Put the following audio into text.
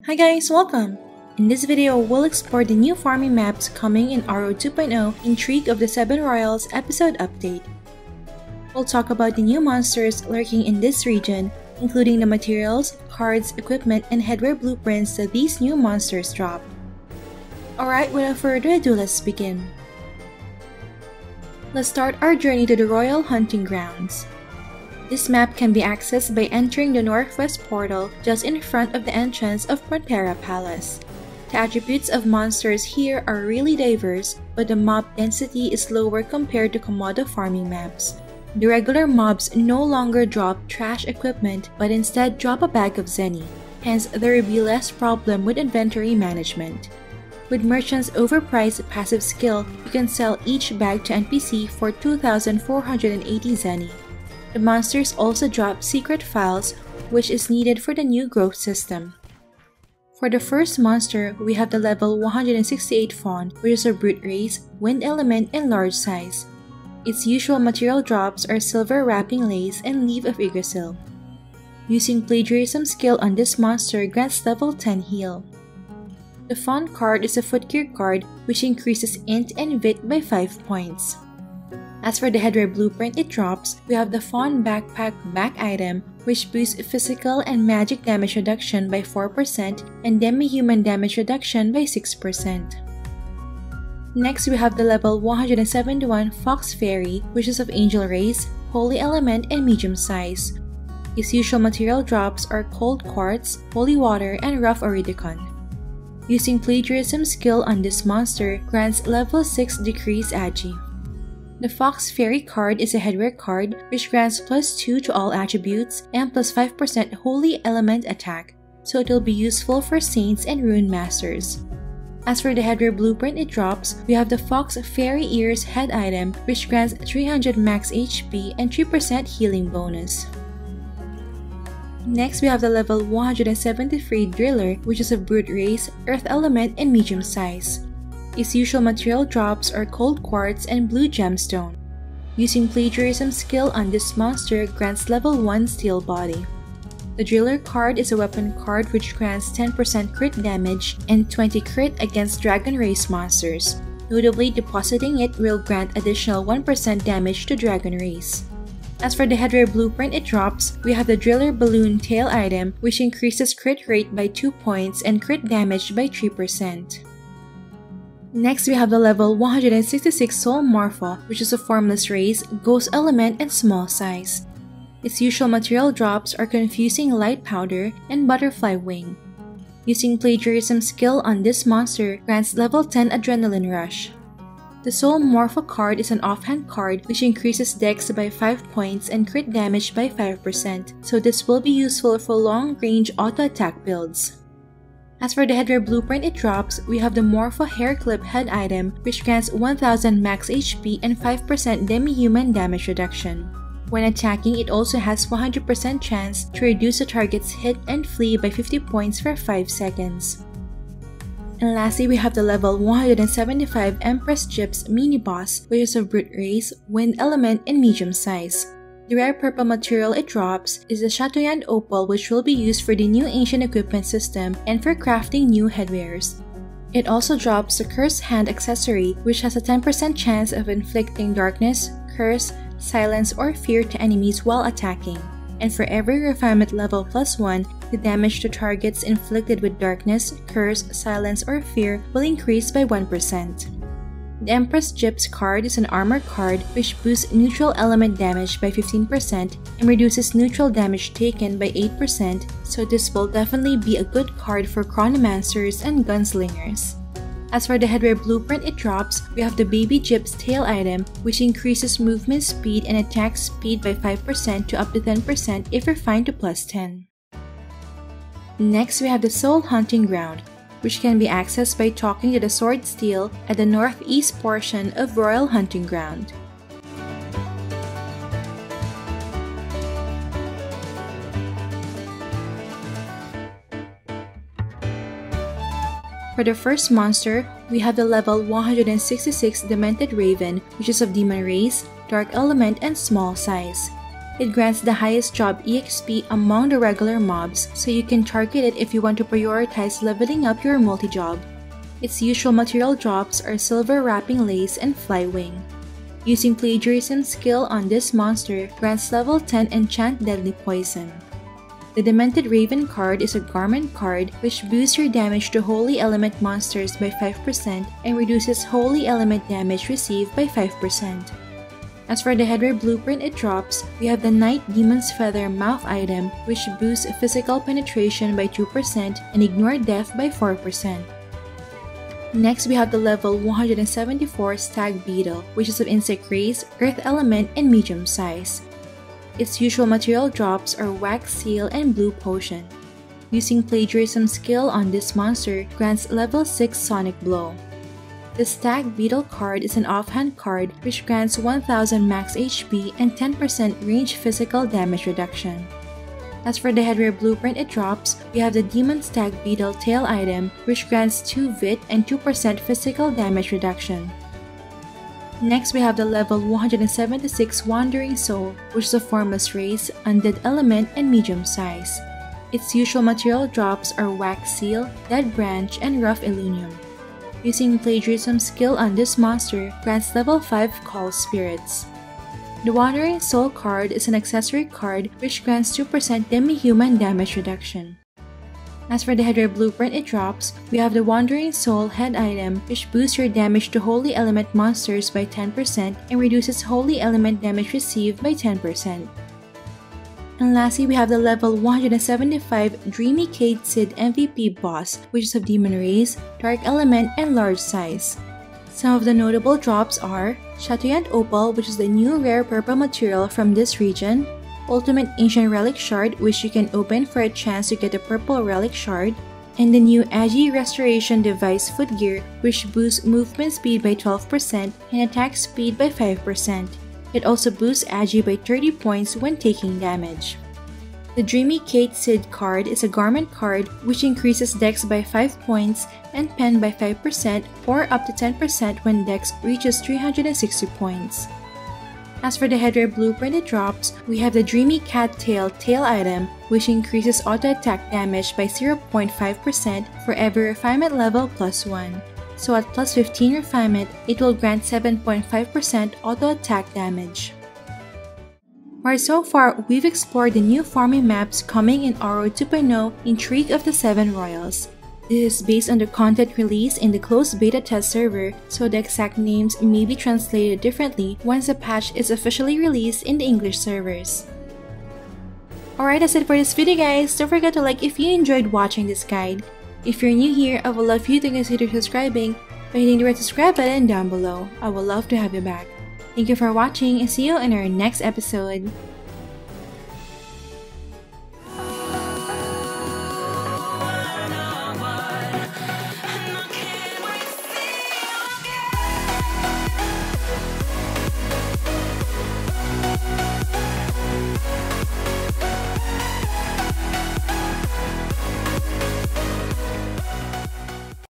Hi guys, welcome! In this video, we'll explore the new farming maps coming in RO 2.0 Intrigue of the 7 Royals episode update. We'll talk about the new monsters lurking in this region, including the materials, cards, equipment, and headwear blueprints that these new monsters drop. Alright, without further ado, let's begin. Let's start our journey to the Royal Hunting Grounds. This map can be accessed by entering the northwest portal just in front of the entrance of Pantera Palace. The attributes of monsters here are really diverse, but the mob density is lower compared to Komodo farming maps. The regular mobs no longer drop trash equipment but instead drop a bag of zenny, hence there will be less problem with inventory management. With merchants' overpriced passive skill, you can sell each bag to NPC for 2,480 zenny. The monsters also drop secret files, which is needed for the new growth system. For the first monster, we have the level 168 Fawn, which is a brute race, wind element, and large size. Its usual material drops are silver wrapping lace and leaf of Yggdrasil. Using plagiarism skill on this monster grants level 10 heal. The Fawn card is a footgear card which increases int and vit by 5 points. As for the headwear blueprint it drops, we have the Fawn Backpack back item, which boosts physical and magic damage reduction by 4% and demi-human damage reduction by 6%. Next, we have the level 171 Fox Fairy, which is of Angel Race, Holy Element, and medium size. Its usual material drops are Cold Quartz, Holy Water, and Rough Iridicon. Using plagiarism skill on this monster grants level 6 Decrease Agi. The Fox Fairy card is a headwear card which grants +2 to all attributes and +5% Holy Element attack, so it will be useful for Saints and Rune Masters. As for the headwear blueprint it drops, we have the Fox Fairy Ears head item which grants 300 max HP and 3% healing bonus. Next, we have the level 173 Driller, which is a brute race, earth element, and medium size. Its usual material drops are Cold Quartz and Blue Gemstone. Using plagiarism skill on this monster grants level 1 Steel Body. The Driller card is a weapon card which grants 10% crit damage and 20 crit against Dragon Race monsters. Notably, depositing it will grant additional 1% damage to Dragon Race. As for the headwear blueprint it drops, we have the Driller Balloon tail item which increases crit rate by 2 points and crit damage by 3%. Next, we have the level 166 Soul Morpho, which is a formless race, ghost element, and small size. Its usual material drops are Confusing Light Powder and Butterfly Wing. Using plagiarism skill on this monster grants level 10 Adrenaline Rush. The Soul Morpho card is an offhand card which increases dex by 5 points and crit damage by 5%, so this will be useful for long-range auto-attack builds. As for the headwear blueprint it drops, we have the Morpho Hair Clip head item which grants 1000 max HP and 5% demi-human damage reduction. When attacking, it also has 100% chance to reduce the target's hit and flee by 50 points for 5 seconds. And lastly, we have the level 175 Empress Gyps mini boss, which is a brute race, wind element, and medium size. The rare purple material it drops is the Chatoyant Opal, which will be used for the new ancient equipment system and for crafting new headwears. It also drops the Cursed Hand accessory, which has a 10% chance of inflicting darkness, curse, silence, or fear to enemies while attacking. And for every refinement level +1, the damage to targets inflicted with darkness, curse, silence, or fear will increase by 1%. The Empress Gyps card is an armor card which boosts neutral element damage by 15% and reduces neutral damage taken by 8%, so this will definitely be a good card for chronomancers and gunslingers. As for the headwear blueprint it drops, we have the Baby Gyps tail item which increases movement speed and attack speed by 5% to up to 10% if refined to +10. Next, we have the Soul Hunting Ground, which can be accessed by talking to the Sword Steel at the northeast portion of Royal Hunting Ground. For the first monster, we have the level 166 Demented Raven, which is of Demon Race, Dark Element, and small size. It grants the highest job EXP among the regular mobs, so you can target it if you want to prioritize leveling up your multi-job. Its usual material drops are Silver Wrapping Lace and Flywing. Using Plagiarism skill on this monster grants level 10 Enchant Deadly Poison. The Demented Raven card is a garment card which boosts your damage to Holy Element monsters by 5% and reduces Holy Element damage received by 5%. As for the Headwear blueprint it drops, we have the Night Demon's Feather mouth item which boosts physical penetration by 2% and ignore death by 4%. Next, we have the level 174 Stag Beetle, which is of insect race, earth element, and medium size. Its usual material drops are Wax Seal and Blue Potion. Using Plagiarism skill on this monster grants level 6 Sonic Blow. The Stag Beetle card is an offhand card which grants 1000 max HP and 10% range physical damage reduction. As for the Headwear blueprint it drops, we have the Demon Stag Beetle tail item which grants 2 Vit and 2% physical damage reduction. Next, we have the level 176 Wandering Soul, which is a formless race, undead element, and medium size. Its usual material drops are Wax Seal, Dead Branch, and Rough Illunium. Using Plagiarism skill on this monster grants level 5 Call Spirits. The Wandering Soul card is an accessory card which grants 2% demi-human damage reduction. As for the Headwear blueprint it drops, we have the Wandering Soul head item which boosts your damage to Holy Element monsters by 10% and reduces Holy Element damage received by 10%. And lastly, we have the level 175 Dreamy Cait Sidhe MVP boss, which is of Demon Race, Dark Element, and large size. Some of the notable drops are Chatoyant Opal, which is the new rare purple material from this region, Ultimate Ancient Relic Shard, which you can open for a chance to get a purple relic shard, and the new Agi Restoration Device footgear, which boosts movement speed by 12% and attack speed by 5%. It also boosts Agi by 30 points when taking damage. The Dreamy Cait Sidhe card is a garment card which increases dex by 5 points and pen by 5% or up to 10% when dex reaches 360 points. As for the Headwear blueprint it drops, we have the Dreamy Cattail tail item which increases auto attack damage by 0.5% for every refinement level plus 1. So at plus 15 refinement, it will grant 7.5% auto attack damage. Alright, so far we've explored the new farming maps coming in RO 2.0 Intrigue of the 7 Royals. This is based on the content released in the closed beta test server, so the exact names may be translated differently once the patch is officially released in the English servers. Alright, that's it for this video guys. Don't forget to like if you enjoyed watching this guide. If you're new here, I would love for you to consider subscribing by hitting the red subscribe button down below. I would love to have you back. Thank you for watching and see you in our next episode.